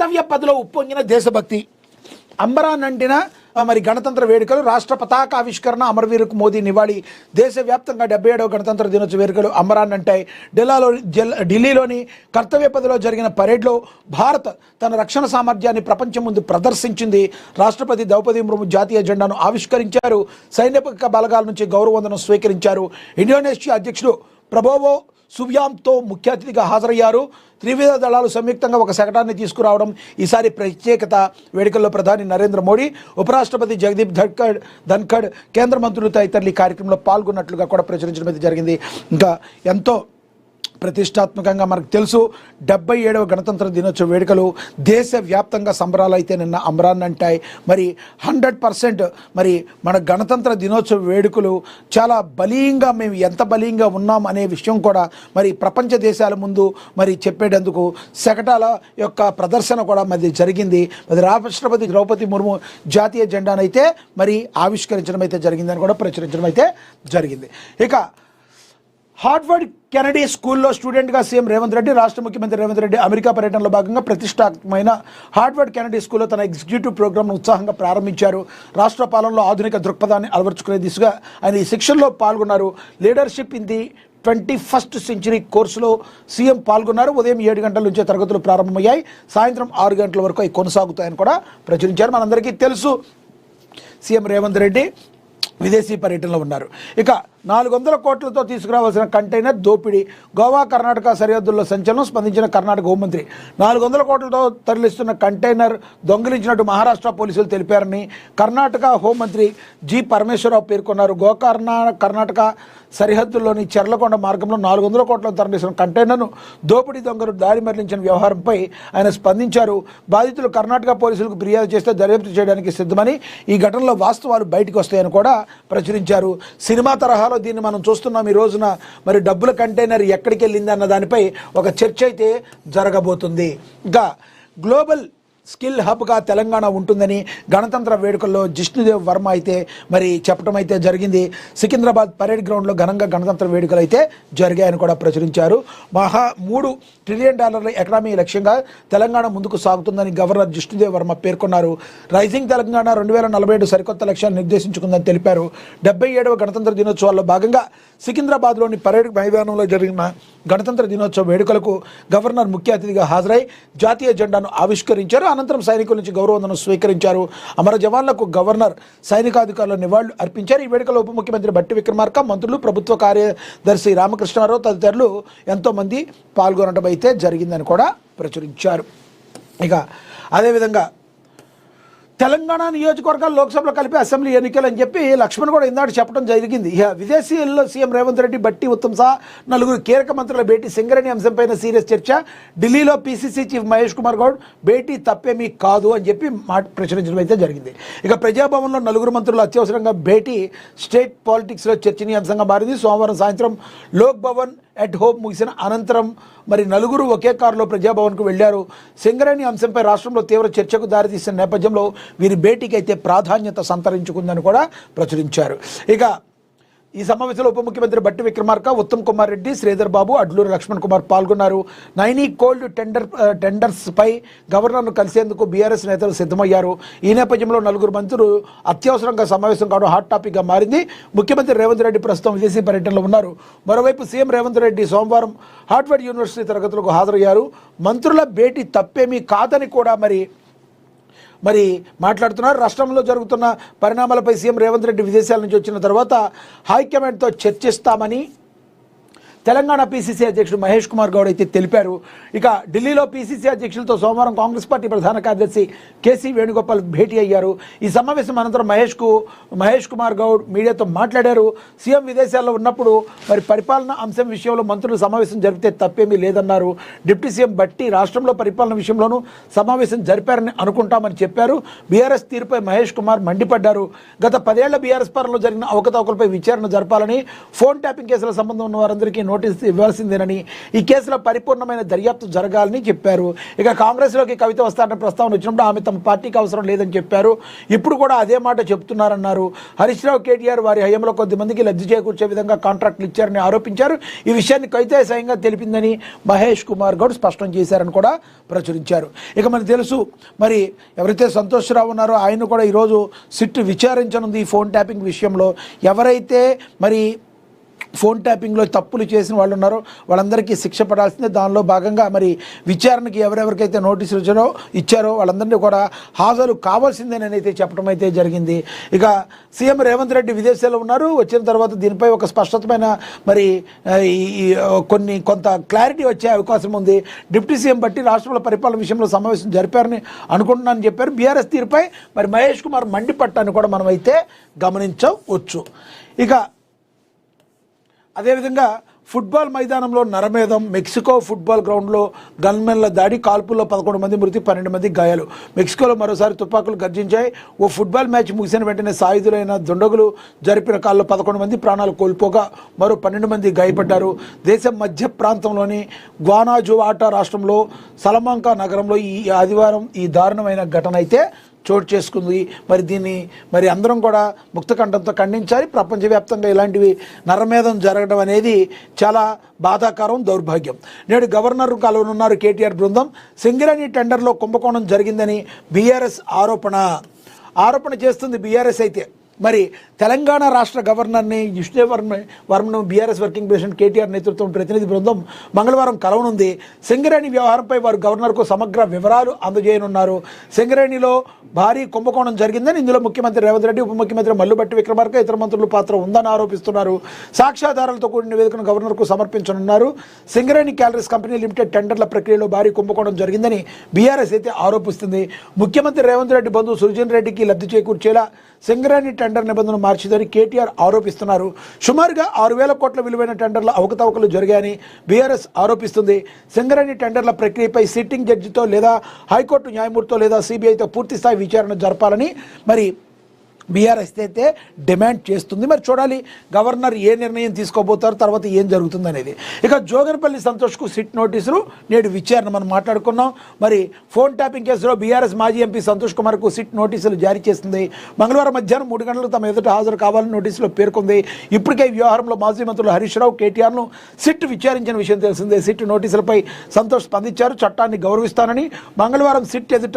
కర్తవ్య పదిలో ఉప్పొంగిన దేశభక్తి అంబరాన్నంటిన మరి గణతంత్ర వేడుకలు రాష్ట్ర పతాక ఆవిష్కరణ అమరవీరుకు మోదీ నివాళి దేశవ్యాప్తంగా 77వ గణతంత్ర దినోత్సవ వేడుకలు అంబరాన్నంటాయి. ఢిల్లీలోని కర్తవ్య పదిలో జరిగిన పరేడ్లో భారత్ తన రక్షణ సామర్థ్యాన్ని ప్రపంచం ముందు ప్రదర్శించింది. రాష్ట్రపతి ద్రౌపది ముర్ము జాతీయ జెండాను ఆవిష్కరించారు. సైనిక బలగాల నుంచి గౌరవవందనం స్వీకరించారు. ఇండోనేషియా అధ్యక్షుడు ప్రభోవో సుబియాంతో ముఖ్య అతిథిగా హాజరయ్యారు. త్రివిధ దళాలు సంయుక్తంగా ఒక శకటాన్ని తీసుకురావడం ఈసారి ప్రత్యేకత. వేడుకల్లో ప్రధాని నరేంద్ర మోడీ, ఉపరాష్ట్రపతి జగదీప్ ధన్ఖడ్, కేంద్ర మంత్రులు తదితరులు ఈ కార్యక్రమంలో పాల్గొన్నట్లుగా కూడా ప్రచురించడం అయితే జరిగింది. ఇంకా ఎంతో ప్రతిష్టాత్మకంగా మనకు తెలుసు 77వ గణతంత్ర దినోత్సవ వేడుకలు దేశవ్యాప్తంగా సంబరాలు అయితే నిన్న అంబరాన్నంటాయి. మరి 100% మరి మన గణతంత్ర దినోత్సవ వేడుకలు చాలా బలీయంగా మేము ఎంత బలీయంగా ఉన్నాం అనే విషయం కూడా మరి ప్రపంచ దేశాల ముందు మరి చెప్పేటందుకు శకటాల యొక్క ప్రదర్శన కూడా మరి జరిగింది. మరి రాష్ట్రపతి ద్రౌపది ముర్ము జాతీయ జెండానైతే మరి ఆవిష్కరించడం అయితే జరిగిందని కూడా ప్రచురించడం అయితే జరిగింది. ఇక హార్వర్డ్ కెనడీ స్కూల్లో స్టూడెంట్గా సీఎం రేవంత్ రెడ్డి, రాష్ట్ర ముఖ్యమంత్రి రేవంత్ రెడ్డి అమెరికా పర్యటనలో భాగంగా ప్రతిష్టాత్మకమైన హార్వర్డ్ కెనడీ స్కూల్లో తన ఎగ్జిక్యూటివ్ ప్రోగ్రామ్ను ఉత్సాహంగా ప్రారంభించారు. రాష్ట్ర పాలనలో ఆధునిక దృక్పథాన్ని అలవర్చుకునే దిశగా ఆయన ఈ శిక్షణలో పాల్గొన్నారు. Leadership in the 21st century కోర్సులో సీఎం పాల్గొన్నారు. ఉదయం 7 గంటల నుంచే తరగతులు ప్రారంభమయ్యాయి. సాయంత్రం 6 గంటల వరకు అవి కొనసాగుతాయని కూడా ప్రచురించారు. మనందరికీ తెలుసు సీఎం రేవంత్ రెడ్డి విదేశీ పర్యటనలో ఉన్నారు. ఇక 400 కోట్లతో తీసుకురావాల్సిన కంటైనర్ దోపిడీ, గోవా కర్ణాటక సరిహద్దుల్లో సంచలనం. స్పందించిన కర్ణాటక హోంమంత్రి 400 కోట్లతో తరలిస్తున్న కంటైనర్ దొంగిలించినట్టు మహారాష్ట్ర పోలీసులు తెలిపారని కర్ణాటక హోంమంత్రి జి పరమేశ్వరరావు పేర్కొన్నారు. కర్ణాటక సరిహద్దుల్లోని చెర్లకొండ మార్గంలో 400 కోట్లతో తరలిస్తున్న కంటైనర్ను దోపిడీ దొంగలు దారి మరలించిన వ్యవహారంపై ఆయన స్పందించారు. బాధితులు కర్ణాటక పోలీసులకు ఫిర్యాదు చేస్తే దర్యాప్తు చేయడానికి సిద్ధమని, ఈ ఘటనలో వాస్తవాలు బయటకు వస్తాయని కూడా ప్రచురించారు. సినిమా తరహాలో దీన్ని మనం చూస్తున్నాం. ఈ రోజున మరి డబ్బుల కంటైనర్ ఎక్కడికి వెళ్ళింది అన్న దానిపై ఒక చర్చ అయితే జరగబోతుంది. ఇంకా గ్లోబల్ స్కిల్ హబ్గా తెలంగాణ ఉంటుందని గణతంత్ర వేడుకల్లో జిష్ణుదేవ్ వర్మ అయితే మరి చెప్పడం అయితే జరిగింది. సికింద్రాబాద్ పరేడ్ గ్రౌండ్లో ఘనంగా గణతంత్ర వేడుకలు అయితే జరిగాయని కూడా ప్రచురించారు. $3 ట్రిలియన్ ఎకనామీ లక్ష్యంగా తెలంగాణ ముందుకు సాగుతుందని గవర్నర్ జిష్ణుదేవ్ వర్మ పేర్కొన్నారు. రైజింగ్ తెలంగాణ 2047 సరికొత్త లక్ష్యాన్ని నిర్దేశించుకుందని తెలిపారు. 77వ గణతంత్ర దినోత్సవాల్లో భాగంగా సికింద్రాబాద్లోని పరేడ్ మైదానంలో జరిగిన గణతంత్ర దినోత్సవ వేడుకలకు గవర్నర్ ముఖ్య అతిథిగా హాజరై జాతీయ జెండాను ఆవిష్కరించారు. అనంతరం సైనికుల నుంచి గౌరవవందనం స్వీకరించారు. అమర జవాన్లకు గవర్నర్ సైనికాధికారులు నివాళులు అర్పించారు. ఈ వేడుకలో ఉప ముఖ్యమంత్రి బట్టి విక్రమార్క, మంత్రులు, ప్రభుత్వ కార్యదర్శి రామకృష్ణారావు తదితరులు ఎంతోమంది పాల్గొనడం అయితే జరిగిందని కూడా ప్రచురించారు. ఇక అదేవిధంగా తెలంగాణ నియోజకవర్గాలు లోక్సభలో కలిపి అసెంబ్లీ ఎన్నికలు అని చెప్పి లక్ష్మణ్ కూడా ఇందాక చెప్పడం జరిగింది. ఇక విదేశీయుల్లో సీఎం రేవంత్ రెడ్డి, బట్టి, ఉత్తమ్ సహా 4 కీలక మంత్రుల భేటీ. సింగరేణి అంశంపైన సీరియస్ చర్చ. ఢిల్లీలో పీసీసీ చీఫ్ మహేష్ కుమార్ గౌడ్ భేటీ తప్పేమీ కాదు అని చెప్పి ప్రచురించడం అయితే జరిగింది. ఇక ప్రజాభవన్లో 4 మంత్రులు అత్యవసరంగా భేటీ స్టేట్ పాలిటిక్స్లో చర్చనీయాంశంగా మారింది. సోమవారం సాయంత్రం లోక్ భవన్ ఎట్ హోమ్ ముగిసిన అనంతరం మరి 4 ఒకే కారులో ప్రజాభవన్కు వెళ్లారు. సింగరేణి అంశంపై రాష్ట్రంలో తీవ్ర చర్చకు దారితీసిన నేపథ్యంలో వీరి భేటీకి అయితే ప్రాధాన్యత సంతరించుకుందని కూడా ప్రచురించారు. ఇక ఈ సమావేశంలో ఉప ముఖ్యమంత్రి బట్టి విక్రమార్క, ఉత్తమ్ కుమార్ రెడ్డి, శ్రీధర్ బాబు, అడ్లూరి లక్ష్మణ్ కుమార్ పాల్గొన్నారు. నైనీ కోల్డ్ టెండర్స్పై గవర్నర్ను కలిసేందుకు బీఆర్ఎస్ నేతలు సిద్ధమయ్యారు. ఈ నేపథ్యంలో 4 మంత్రులు అత్యవసరంగా సమావేశం కావడం హాట్ టాపిక్గా మారింది. ముఖ్యమంత్రి రేవంత్ రెడ్డి ప్రస్తుతం విదేశీ పర్యటనలో ఉన్నారు. మరోవైపు సీఎం రేవంత్ రెడ్డి సోమవారం హార్వర్డ్ యూనివర్సిటీ తరగతులకు హాజరయ్యారు. మంత్రుల భేటీ తప్పేమీ కాదని కూడా మరి మాట్లాడుతున్నారు. రాష్ట్రంలో జరుగుతున్న పరిణామాలపై సీఎం రేవంత్ రెడ్డి విదేశాల నుంచి వచ్చిన తర్వాత హైకమాండ్తో చర్చిస్తామని తెలంగాణ పీసీసీ అధ్యక్షుడు మహేష్ కుమార్ గౌడ్ అయితే తెలిపారు. ఇక ఢిల్లీలో పీసీసీ అధ్యక్షులతో సోమవారం కాంగ్రెస్ పార్టీ ప్రధాన కార్యదర్శి కేసీ వేణుగోపాల్ భేటీ అయ్యారు. ఈ సమావేశం అనంతరం మహేష్ కుమార్ గౌడ్ మీడియాతో మాట్లాడారు. సీఎం విదేశాల్లో ఉన్నప్పుడు మరి పరిపాలన అంశం విషయంలో మంత్రులు సమావేశం జరిపితే తప్పేమీ లేదన్నారు. డిప్యూటీ సీఎం బట్టి రాష్ట్రంలో పరిపాలన విషయంలోనూ సమావేశం జరిపారని అనుకుంటామని చెప్పారు. బీఆర్ఎస్ తీరుపై మహేష్ కుమార్ మండిపడ్డారు. గత 10 ఏళ్ల బీఆర్ఎస్ పాలనలో జరిగిన అవకతవకలపై విచారణ జరపాలని, ఫోన్ ట్యాపింగ్ కేసుల సంబంధం ఉన్న వారందరికీ నోటీస్ ఇవ్వాల్సిందేనని, ఈ కేసులో పరిపూర్ణమైన దర్యాప్తు జరగాలని చెప్పారు. ఇక కాంగ్రెస్లోకి కవిత వస్తారన్న ప్రస్తావన వచ్చినప్పుడు ఆమె తమ పార్టీకి అవసరం లేదని చెప్పారు. ఇప్పుడు కూడా అదే మాట చెప్తున్నారన్నారు. హరీష్ రావు, కేటీఆర్ వారి హయాంలో కొద్దిమందికి లబ్ధి చేకూర్చే విధంగా కాంట్రాక్టులు ఇచ్చారని ఆరోపించారు. ఈ విషయాన్ని కవిత స్వయంగా తెలిపిందని మహేష్ కుమార్ గౌడ్ స్పష్టం చేశారని కూడా ప్రచురించారు. ఇక మనకు తెలుసు, మరి ఎవరైతే సంతోష్ రావు ఉన్నారో ఆయన కూడా ఈరోజు సిట్ విచారించనుంది ఈ ఫోన్ ట్యాపింగ్ విషయంలో. ఎవరైతే మరి ఫోన్ ట్యాపింగ్లో తప్పులు చేసిన వాళ్ళు ఉన్నారో వాళ్ళందరికీ శిక్ష పడాల్సిందే. దానిలో భాగంగా మరి విచారణకి ఎవరెవరికైతే నోటీసులు ఇచ్చారో వాళ్ళందరినీ కూడా హాజరు కావాల్సిందేనని అయితే చెప్పడం అయితే జరిగింది. ఇక సీఎం రేవంత్ రెడ్డి విదేశాల్లో ఉన్నారు. వచ్చిన తర్వాత దీనిపై ఒక స్పష్టతమైన మరి కొంత క్లారిటీ వచ్చే అవకాశం ఉంది. డిప్యూటీ సీఎం బట్టి రాష్ట్రంలో పరిపాలన విషయంలో సమావేశం జరిపారని అనుకుంటున్నానని చెప్పారు. బీఆర్ఎస్ తీరుపై మరి మహేష్ కుమార్ మండిపట్టాన్ని కూడా మనం అయితే గమనించవచ్చు. ఇక అదేవిధంగా ఫుట్బాల్ మైదానంలో నరమేధం. మెక్సికో ఫుట్బాల్ గ్రౌండ్లో గన్మెన్ల దాడి, కాల్పుల్లో 11 మంది మృతి, 12 మంది గాయాలు. మెక్సికోలో మరోసారి తుపాకులు గర్జించాయి. ఓ ఫుట్బాల్ మ్యాచ్ ముగిసిన వెంటనే సాయుధులైన దుండగులు జరిపిన కాల్లో 11 మంది ప్రాణాలు కోల్పోగా మరో 12 మంది గాయపడ్డారు. దేశం మధ్య ప్రాంతంలోని గ్వానాజువాటా రాష్ట్రంలో సలమాంకా నగరంలో ఈ ఆదివారం ఈ దారుణమైన ఘటన అయితే చోటు చేసుకుంది. మరి దీన్ని మరి అందరం కూడా ముక్తకంఠంతో ఖండించాలి. ప్రపంచవ్యాప్తంగా ఇలాంటివి నరమేధం జరగడం అనేది చాలా బాధాకరం, దౌర్భాగ్యం. నేడు గవర్నర్ కలవనున్నారు కేటీఆర్ బృందం. సింగరేణి టెండర్లో కుంభకోణం జరిగిందని బీఆర్ఎస్ ఆరోపణ చేస్తుంది. బీఆర్ఎస్ అయితే మరి తెలంగాణ రాష్ట్ర గవర్నర్ని విష్ణు వర్మను బీఆర్ఎస్ వర్కింగ్ ప్రెసిడెంట్ కేటీఆర్ నేతృత్వం ప్రతినిధి బృందం మంగళవారం కలవనుంది. సింగరేణి వ్యవహారంపై వారు గవర్నర్కు సమగ్ర వివరాలు అందజేయనున్నారు. సింగరేణిలో భారీ కుంభకోణం జరిగిందని, ఇందులో ముఖ్యమంత్రి రేవంత్ రెడ్డి, ఉప ముఖ్యమంత్రి మల్లుబట్టి విక్రమార్క, ఇతర మంత్రుల పాత్ర ఉందని ఆరోపిస్తున్నారు. సాక్ష్యాధారాలతో కూడిన నివేదికను గవర్నర్కు సమర్పించనున్నారు. సింగరేణి క్యాలరీస్ కంపెనీ లిమిటెడ్ టెండర్ల ప్రక్రియలో భారీ కుంభకోణం జరిగిందని బీఆర్ఎస్ అయితే ఆరోపిస్తుంది. ముఖ్యమంత్రి రేవంత్ రెడ్డి బంధువు సుర్జన్ రెడ్డికి లబ్ధి చేకూర్చేలా సింగరేణి టెండర్ నిబంధనలు మార్చిందని కేటీఆర్ ఆరోపిస్తున్నారు. సుమారుగా 6,000 కోట్ల విలువైన టెండర్ల అవకతవకలు జరిగాయని బీఆర్ఎస్ ఆరోపిస్తుంది. సింగరేణి టెండర్ల ప్రక్రియపై సిట్టింగ్ జడ్జితో లేదా హైకోర్టు న్యాయమూర్తితో లేదా సిబిఐతో పూర్తిస్థాయి విచారణ జరపాలని మరి బీఆర్ఎస్ అయితే డిమాండ్ చేస్తుంది. మరి చూడాలి గవర్నర్ ఏ నిర్ణయం తీసుకోబోతారు, తర్వాత ఏం జరుగుతుంది అనేది. ఇక జోగనపల్లి సంతోష్కు సిట్ నోటీసులు, నేడు విచారణ మనం మాట్లాడుకున్నాం. మరి ఫోన్ ట్యాపింగ్ కేసులో బీఆర్ఎస్ మాజీ ఎంపీ సంతోష్ కుమార్కు సిట్ నోటీసులు జారీ చేస్తుంది. మంగళవారం మధ్యాహ్నం 3 గంటలకు తమ ఎదుట హాజరు కావాలని నోటీసులో పేర్కొంది. ఇప్పటికే ఈ వ్యవహారంలో మాజీ మంత్రులు హరీష్ రావు, కేటీఆర్ను సిట్ విచారించిన విషయం తెలిసిందే. సిట్ నోటీసులపై సంతోష్ స్పందించారు. చట్టాన్ని గౌరవిస్తానని మంగళవారం సిట్ ఎదుట